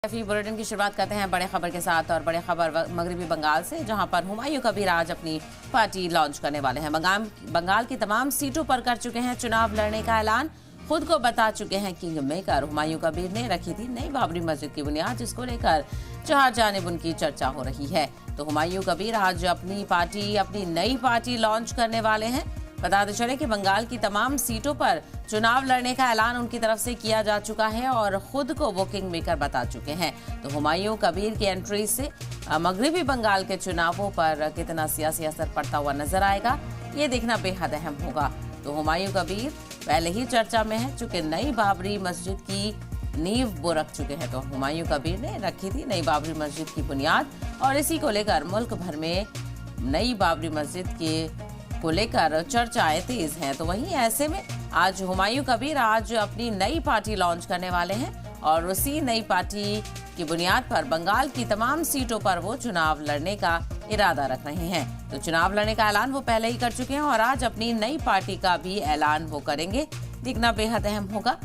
Bulletin की शुरुआत करते हैं बड़े खबर के साथ। और बड़े खबर मगरबी बंगाल से, जहां पर हुमायूं कबीर आज अपनी पार्टी लॉन्च करने वाले हैं। बंगाल की तमाम सीटों पर कर चुके हैं चुनाव लड़ने का ऐलान। खुद को बता चुके हैं किंग मेकर। हुमायूं कबीर ने रखी थी नई बाबरी मस्जिद की बुनियाद, जिसको लेकर चार जानिब उनकी चर्चा हो रही है। तो हुमायूं कबीर आज अपनी नई पार्टी लॉन्च करने वाले हैं। बताते चले कि बंगाल की तमाम सीटों पर चुनाव लड़ने का ऐलान उनकी तरफ से किया जा चुका है और खुद को वो किंग मेकर बता चुके हैं। तो हुमायूं कबीर की एंट्री से मगरबी बंगाल के चुनावों पर कितना सियासी असर पड़ता हुआ नजर आएगा, ये देखना बेहद अहम होगा। तो हुमायूं कबीर पहले ही चर्चा में है, चूंकि नई बाबरी मस्जिद की नींव वो रख चुके हैं। तो हुमायूं कबीर ने रखी थी नई बाबरी मस्जिद की बुनियाद, और इसी को लेकर मुल्क भर में नई बाबरी मस्जिद को लेकर चर्चाएं तेज हैं। तो वहीं ऐसे में आज हुमायूं कबीर अपनी नई पार्टी लॉन्च करने वाले हैं और उसी नई पार्टी की बुनियाद पर बंगाल की तमाम सीटों पर वो चुनाव लड़ने का इरादा रख रहे हैं। तो चुनाव लड़ने का ऐलान वो पहले ही कर चुके हैं और आज अपनी नई पार्टी का भी ऐलान वो करेंगे। देखना बेहद अहम होगा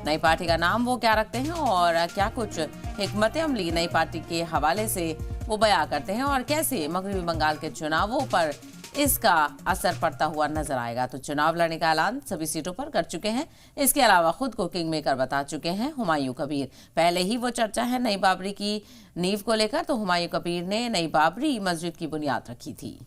नई पार्टी का नाम वो क्या रखते हैं और क्या कुछ हिकमत अमली नई पार्टी के हवाले से वो बयां करते हैं और कैसे मगरबी बंगाल के चुनावों पर इसका असर पड़ता हुआ नजर आएगा। तो चुनाव लड़ने का ऐलान सभी सीटों पर कर चुके हैं। इसके अलावा खुद को किंग मेकर बता चुके हैं हुमायूं कबीर। पहले ही वो चर्चा है नई बाबरी की नींव को लेकर। तो हुमायूं कबीर ने नई बाबरी मस्जिद की बुनियाद रखी थी।